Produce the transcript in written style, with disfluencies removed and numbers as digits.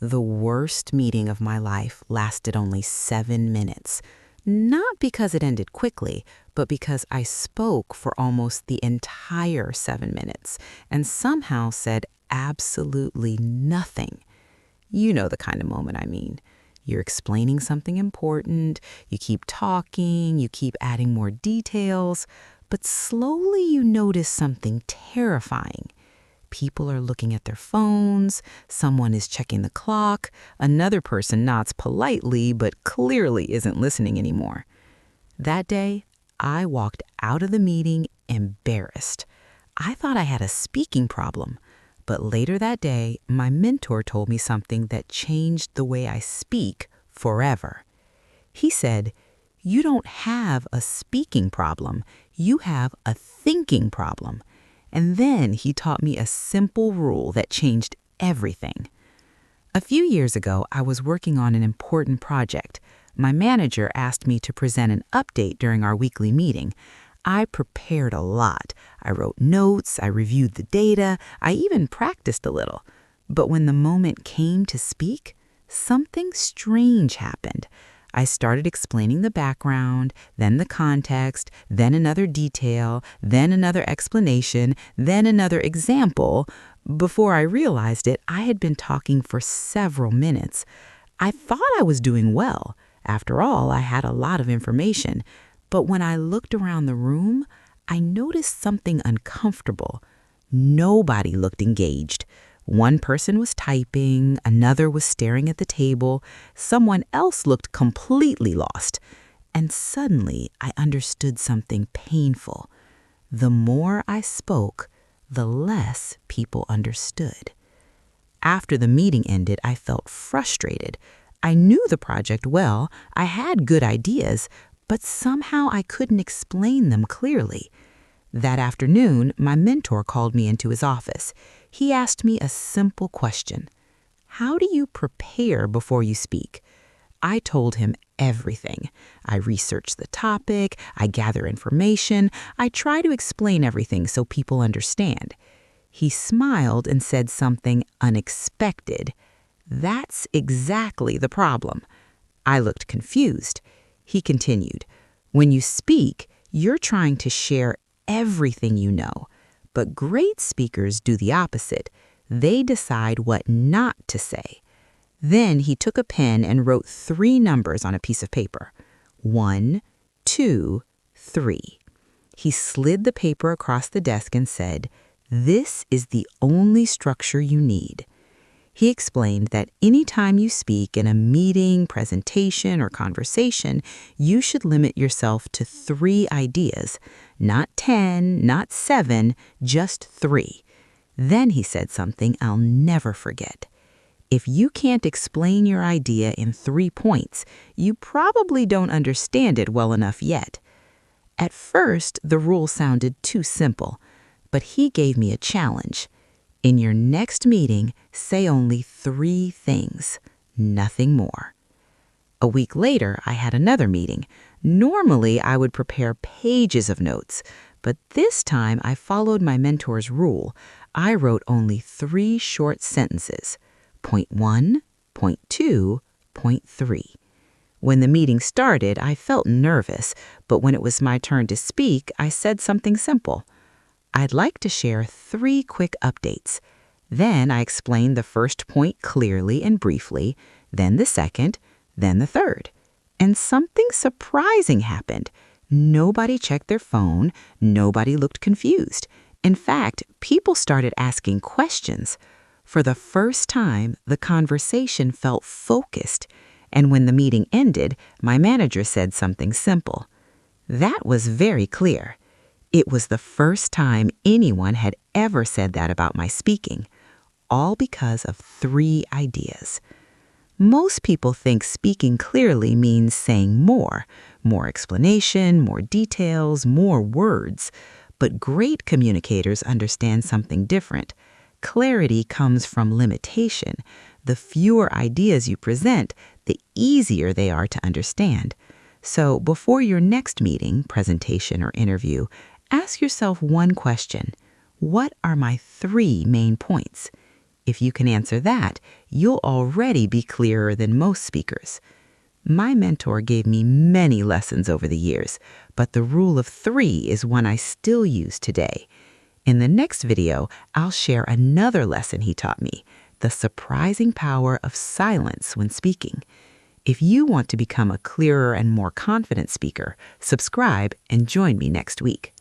The worst meeting of my life lasted only 7 minutes. Not because it ended quickly, but because I spoke for almost the entire 7 minutes and somehow said absolutely nothing. You know the kind of moment I mean. You're explaining something important, you keep talking, you keep adding more details, but slowly you notice something terrifying. People are looking at their phones, someone is checking the clock, another person nods politely but clearly isn't listening anymore. That day, I walked out of the meeting embarrassed. I thought I had a speaking problem, but later that day, my mentor told me something that changed the way I speak forever. He said, "You don't have a speaking problem, you have a thinking problem." And then he taught me a simple rule that changed everything. A few years ago, I was working on an important project. My manager asked me to present an update during our weekly meeting. I prepared a lot. I wrote notes, I reviewed the data, I even practiced a little. But when the moment came to speak, something strange happened. I started explaining the background, then the context, then another detail, then another explanation, then another example. Before I realized it, I had been talking for several minutes. I thought I was doing well. After all, I had a lot of information. But when I looked around the room, I noticed something uncomfortable. Nobody looked engaged. One person was typing, another was staring at the table, someone else looked completely lost. And suddenly I understood something painful. The more I spoke, the less people understood. After the meeting ended, I felt frustrated. I knew the project well, I had good ideas, but somehow I couldn't explain them clearly. That afternoon, my mentor called me into his office. He asked me a simple question. How do you prepare before you speak? I told him everything. I research the topic, I gather information, I try to explain everything so people understand. He smiled and said something unexpected. That's exactly the problem. I looked confused. He continued, when you speak, you're trying to share everything you know. But great speakers do the opposite. They decide what not to say. Then he took a pen and wrote 3 numbers on a piece of paper. 1, 2, 3. He slid the paper across the desk and said, "This is the only structure you need." He explained that anytime you speak in a meeting, presentation, or conversation, you should limit yourself to 3 ideas, not 10, not 7, just 3. Then he said something I'll never forget. If you can't explain your idea in 3 points, you probably don't understand it well enough yet. At first, the rule sounded too simple, but he gave me a challenge. In your next meeting, say only 3 things, nothing more. A week later, I had another meeting. Normally, I would prepare pages of notes, but this time I followed my mentor's rule. I wrote only 3 short sentences, point 1, point 2, point 3. When the meeting started, I felt nervous, but when it was my turn to speak, I said something simple. I'd like to share 3 quick updates. Then I explained the first point clearly and briefly, then the second, then the third. And something surprising happened. Nobody checked their phone, nobody looked confused. In fact, people started asking questions. For the first time, the conversation felt focused. And when the meeting ended, my manager said something simple. That was very clear. It was the first time anyone had ever said that about my speaking, all because of 3 ideas. Most people think speaking clearly means saying more explanation, more details, more words. But great communicators understand something different. Clarity comes from limitation. The fewer ideas you present, the easier they are to understand. So before your next meeting, presentation, or interview, ask yourself one question. What are my 3 main points? If you can answer that, you'll already be clearer than most speakers. My mentor gave me many lessons over the years, but the rule of 3 is one I still use today. In the next video, I'll share another lesson he taught me, the surprising power of silence when speaking. If you want to become a clearer and more confident speaker, subscribe and join me next week.